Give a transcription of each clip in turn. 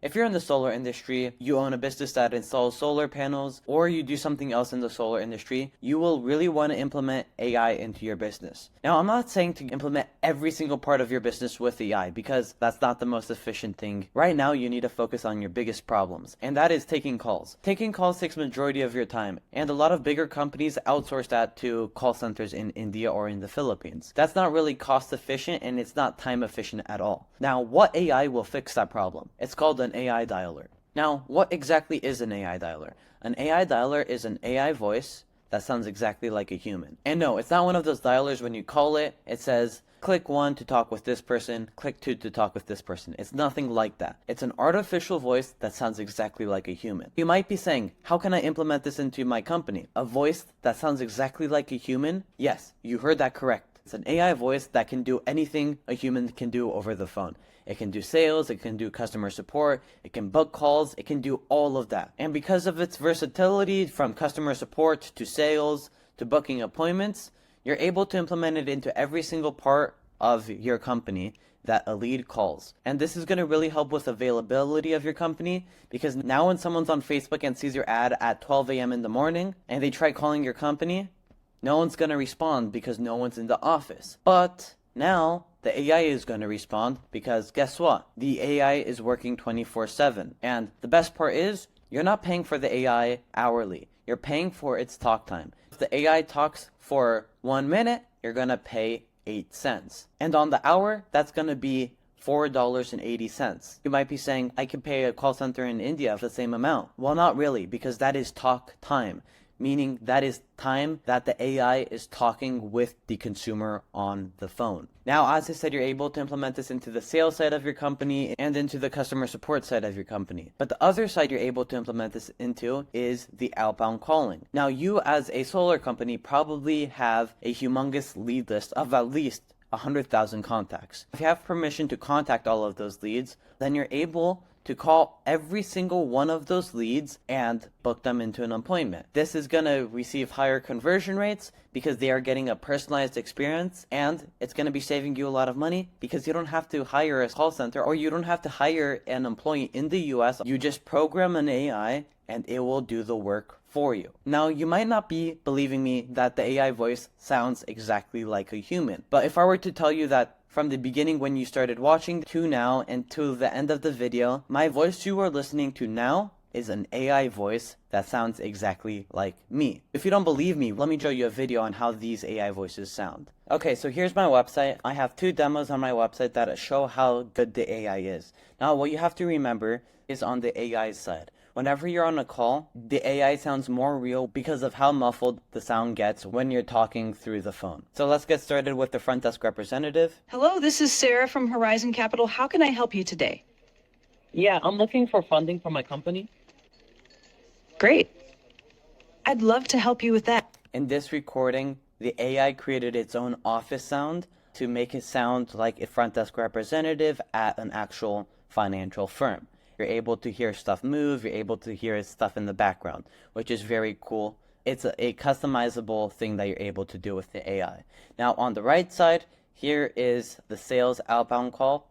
If you're in the solar industry, you own a business that installs solar panels, or you do something else in the solar industry, you will really want to implement AI into your business. Now, I'm not saying to implement every single part of your business with AI, because that's not the most efficient thing. Right now, you need to focus on your biggest problems, and that is taking calls. Taking calls takes majority of your time, and a lot of bigger companies outsource that to call centers in India or in the Philippines. That's not really cost efficient, and it's not time efficient at all. Now, what AI will fix that problem? It's called an AI dialer. Now, what exactly is an AI dialer? An AI dialer is an AI voice that sounds exactly like a human. And no, it's not one of those dialers when you call it, it says, click 1 to talk with this person, click 2 to talk with this person. It's nothing like that. It's an artificial voice that sounds exactly like a human. You might be saying, how can I implement this into my company? A voice that sounds exactly like a human? Yes, you heard that correct. It's an AI voice that can do anything a human can do over the phone. It can do sales, it can do customer support, it can book calls, it can do all of that. And because of its versatility from customer support to sales to booking appointments, you're able to implement it into every single part of your company that a lead calls. And this is going to really help with availability of your company, because now when someone's on Facebook and sees your ad at 12 a.m. in the morning and they try calling your company, no one's going to respond because no one's in the office. But now the AI is going to respond because guess what? The AI is working 24/7. And the best part is you're not paying for the AI hourly. You're paying for its talk time. If the AI talks for 1 minute, you're going to pay 8 cents. And on the hour, that's going to be $4.80. You might be saying, I can pay a call center in India for the same amount. Well, not really, because that is talk time. Meaning that is time that the AI is talking with the consumer on the phone. Now, as I said, you're able to implement this into the sales side of your company and into the customer support side of your company. But the other side you're able to implement this into is the outbound calling. Now, you as a solar company probably have a humongous lead list of at least 100,000 contacts. If you have permission to contact all of those leads, then you're able to call every single one of those leads and book them into an appointment. This is going to receive higher conversion rates because they are getting a personalized experience, and it's going to be saving you a lot of money because you don't have to hire a call center, or you don't have to hire an employee in the US. You just program an AI and it will do the work for you. Now, you might not be believing me that the AI voice sounds exactly like a human, but if I were to tell you that from the beginning when you started watching to now and to the end of the video, my voice you are listening to now is an AI voice that sounds exactly like me. If you don't believe me, let me show you a video on how these AI voices sound. Okay, so here's my website. I have 2 demos on my website that show how good the AI is. Now, what you have to remember is on the AI side. Whenever you're on a call, the AI sounds more real because of how muffled the sound gets when you're talking through the phone. So let's get started with the front desk representative. Hello, this is Sarah from Horizon Capital. How can I help you today? Yeah, I'm looking for funding for my company. Great. I'd love to help you with that. In this recording, the AI created its own office sound to make it sound like a front desk representative at an actual financial firm. You're able to hear stuff move, you're able to hear stuff in the background, which is very cool. It's a customizable thing that you're able to do with the AI. Now, on the right side, here is the sales outbound call.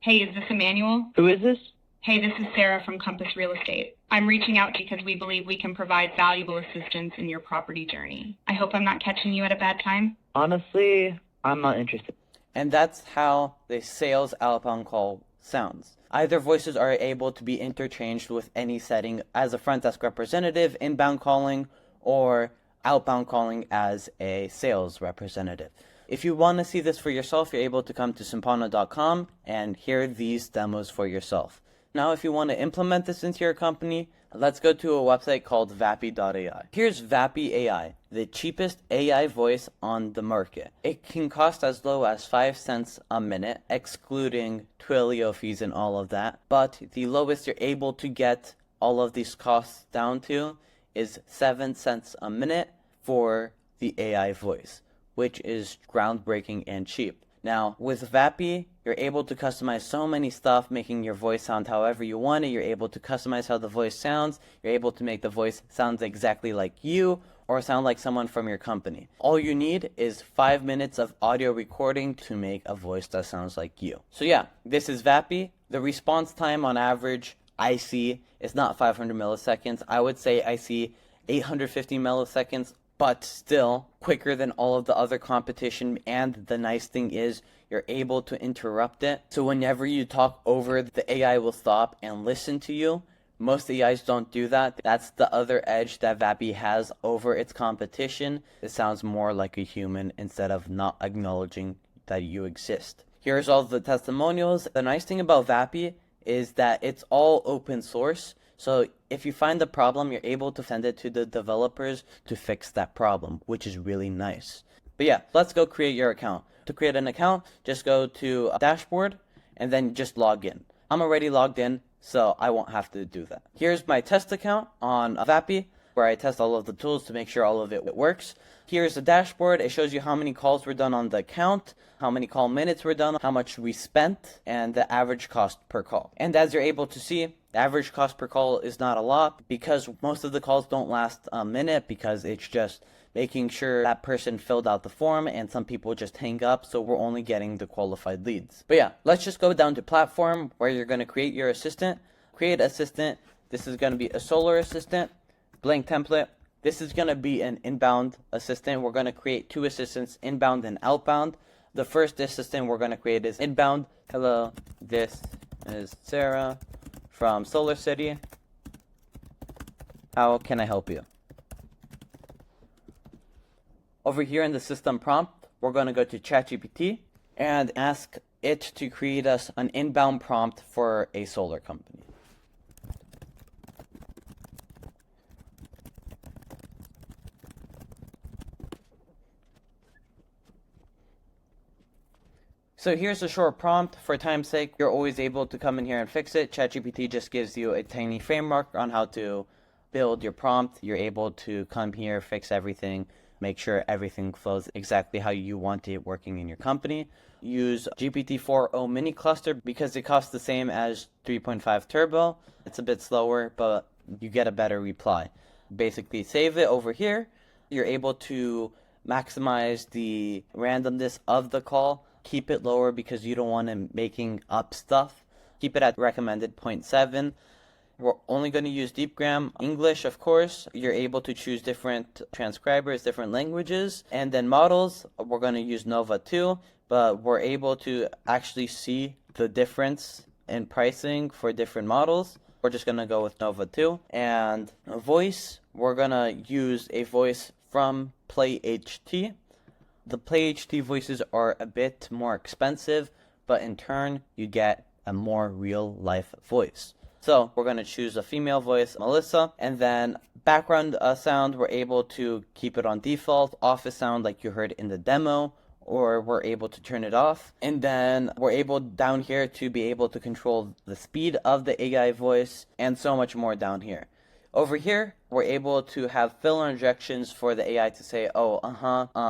Hey, is this Emanuel? Who is this? Hey, this is Sarah from Compass Real Estate. I'm reaching out because we believe we can provide valuable assistance in your property journey. I hope I'm not catching you at a bad time. Honestly, I'm not interested. And that's how the sales outbound call sounds. Either voices are able to be interchanged with any setting as a front desk representative, inbound calling, or outbound calling as a sales representative. If you want to see this for yourself, you're able to come to Sympana.com and hear these demos for yourself. Now, if you want to implement this into your company, let's go to a website called Vappy.ai. Here's Vappy AI, the cheapest AI voice on the market. It can cost as low as 5 cents a minute, excluding Twilio fees and all of that. But the lowest you're able to get all of these costs down to is 7 cents a minute for the AI voice, which is groundbreaking and cheap. Now, with Vappy, you're able to customize so many stuff, making your voice sound however you want it. You're able to customize how the voice sounds. You're able to make the voice sound exactly like you or sound like someone from your company. All you need is 5 minutes of audio recording to make a voice that sounds like you. So yeah, this is Vappy. The response time on average I see is not 500 milliseconds. I would say I see 850 milliseconds, but still quicker than all of the other competition. And the nice thing is you're able to interrupt it. So whenever you talk over, the AI will stop and listen to you. Most AIs don't do that. That's the other edge that Vappy has over its competition. It sounds more like a human instead of not acknowledging that you exist. Here's all the testimonials. The nice thing about Vappy is that it's all open source. So if you find the problem, you're able to send it to the developers to fix that problem, which is really nice. But yeah, let's go create your account. To create an account, just go to dashboard and then just log in. I'm already logged in, so I won't have to do that. Here's my test account on Vappy, where I test all of the tools to make sure all of it works. Here's the dashboard. It shows you how many calls were done on the account, how many call minutes were done, how much we spent, and the average cost per call. And as you're able to see, the average cost per call is not a lot because most of the calls don't last a minute because it's just making sure that person filled out the form and some people just hang up, so we're only getting the qualified leads. But yeah, let's just go down to platform where you're going to create your assistant. Create assistant. This is going to be a solar assistant. Blank template. This is going to be an inbound assistant. We're going to create two assistants, inbound and outbound. The first assistant we're going to create is inbound. Hello, this is Sarah from Solar City. How can I help you? Over here in the system prompt, we're going to go to ChatGPT and ask it to create us an inbound prompt for a solar company. So here's a short prompt. For time's sake, you're always able to come in here and fix it. ChatGPT just gives you a tiny framework on how to build your prompt. You're able to come here, fix everything, make sure everything flows exactly how you want it working in your company. Use GPT-4o mini cluster because it costs the same as 3.5 turbo. It's a bit slower, but you get a better reply. Basically save it over here. You're able to maximize the randomness of the call. Keep it lower because you don't want it making up stuff. Keep it at recommended 0.7. We're only going to use DeepGram English, of course. You're able to choose different transcribers, different languages. And then models, we're going to use Nova 2, but we're able to actually see the difference in pricing for different models. We're just going to go with Nova 2. And voice, we're going to use a voice from PlayHT. The PlayHT voices are a bit more expensive, but in turn, you get a more real-life voice. So we're going to choose a female voice, Melissa, and then background sound, we're able to keep it on default, office sound like you heard in the demo, or we're able to turn it off. And then we're able down here to be able to control the speed of the AI voice and so much more down here. Over here, we're able to have filler injections for the AI to say,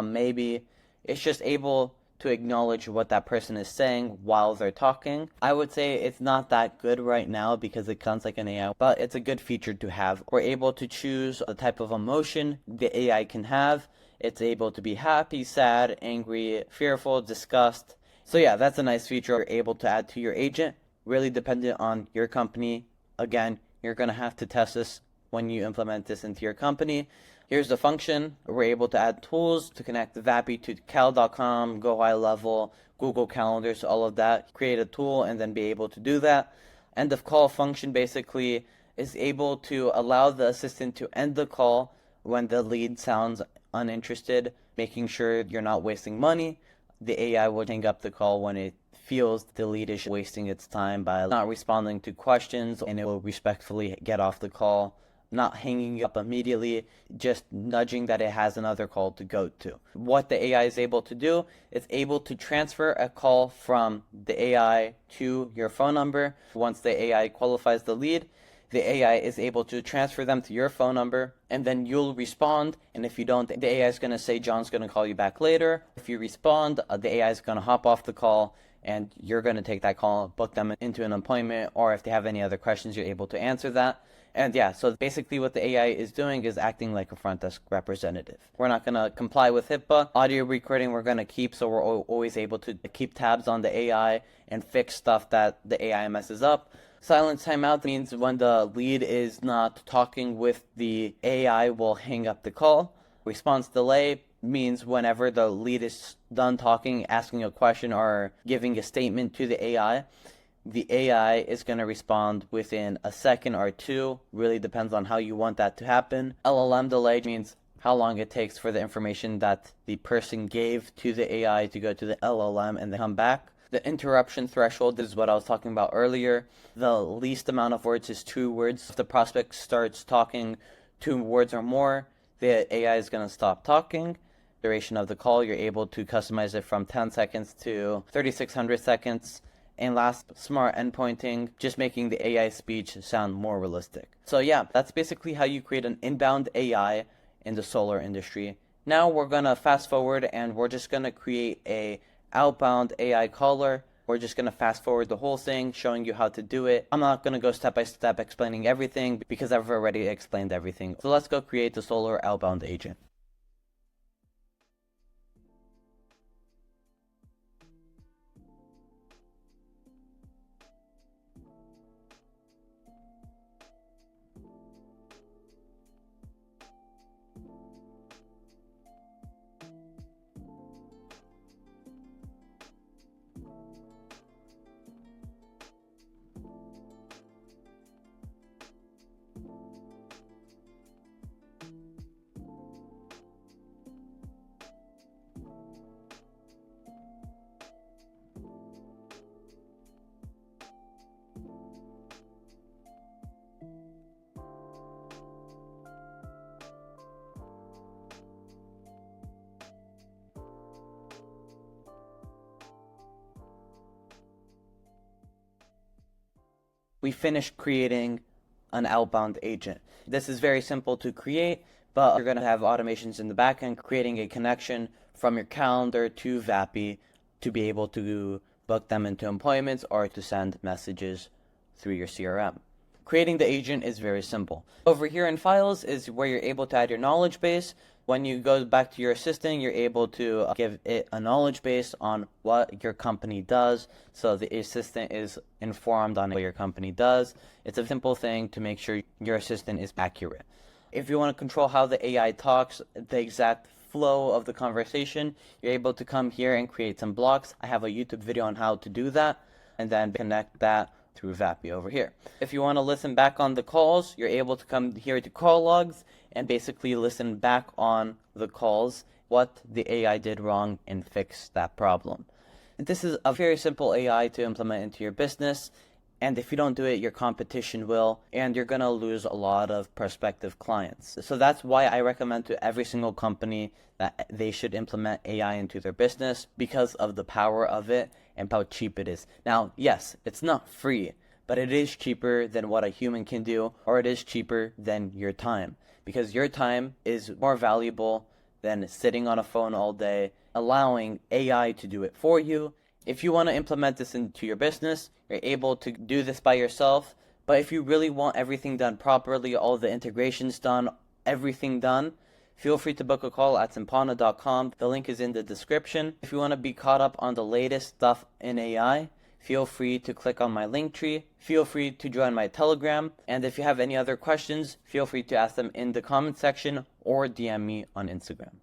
maybe. It's just able to acknowledge what that person is saying while they're talking. I would say it's not that good right now because it sounds like an AI, but it's a good feature to have. We're able to choose the type of emotion the AI can have. It's able to be happy, sad, angry, fearful, disgust. So yeah, that's a nice feature you're able to add to your agent. Really dependent on your company. Again, you're going to have to test this when you implement this into your company. Here's the function. We're able to add tools to connect the Vappy to cal.com, Go High Level, Google Calendars, all of that. Create a tool and then be able to do that. End of call function basically is able to allow the assistant to end the call when the lead sounds uninterested, making sure you're not wasting money. The AI will hang up the call when it feels the lead is wasting its time by not responding to questions, and it will respectfully get off the call, not hanging up immediately, just nudging that it has another call to go to. What the AI is able to do, it's able to transfer a call from the AI to your phone number. Once the AI qualifies the lead, the AI is able to transfer them to your phone number, and then you'll respond. And if you don't, the AI is going to say, John's going to call you back later. If you respond, the AI is going to hop off the call and you're going to take that call, book them into an appointment, or if they have any other questions, you're able to answer that. And yeah, so basically what the AI is doing is acting like a front desk representative. We're not going to comply with HIPAA. Audio recording we're going to keep, so we're always able to keep tabs on the AI and fix stuff that the AI messes up. Silence timeout means when the lead is not talking with the AI, will hang up the call. Response delay means whenever the lead is done talking, asking a question, or giving a statement to the AI is going to respond within a second or two. Really depends on how you want that to happen. LLM delay means how long it takes for the information that the person gave to the AI to go to the LLM and then come back. The interruption threshold is what I was talking about earlier. The least amount of words is 2 words. If the prospect starts talking 2 words or more, the AI is going to stop talking. Duration of the call, you're able to customize it from 10 seconds to 3,600 seconds. And last, smart endpointing, just making the AI speech sound more realistic. So yeah, that's basically how you create an inbound AI in the solar industry. Now we're going to fast forward and we're just going to create a outbound AI caller. We're just going to fast forward the whole thing, showing you how to do it. I'm not going to go step by step explaining everything because I've already explained everything. So let's go create the solar outbound agent. We finished creating an outbound agent. This is very simple to create, but you're going to have automations in the backend creating a connection from your calendar to Vappy to be able to book them into appointments or to send messages through your CRM. Creating the agent is very simple. Over here in Files is where you're able to add your knowledge base. When you go back to your assistant, you're able to give it a knowledge base on what your company does, so the assistant is informed on what your company does. It's a simple thing to make sure your assistant is accurate. If you want to control how the AI talks, the exact flow of the conversation, you're able to come here and create some blocks. I have a YouTube video on how to do that, and then connect that through Vappy over here. If you want to listen back on the calls, you're able to come here to call logs and basically listen back on the calls, what the AI did wrong, and fix that problem. And this is a very simple AI to implement into your business. And if you don't do it, your competition will, and you're going to lose a lot of prospective clients. So that's why I recommend to every single company that they should implement AI into their business, because of the power of it and how cheap it is. Now, yes, it's not free, but it is cheaper than what a human can do, or it is cheaper than your time, because your time is more valuable than sitting on a phone all day, allowing AI to do it for you. If you want to implement this into your business, you're able to do this by yourself. But if you really want everything done properly, all the integrations done, everything done, feel free to book a call at Sympana.com. The link is in the description. If you want to be caught up on the latest stuff in AI, feel free to click on my link tree. Feel free to join my Telegram. And if you have any other questions, feel free to ask them in the comment section or DM me on Instagram.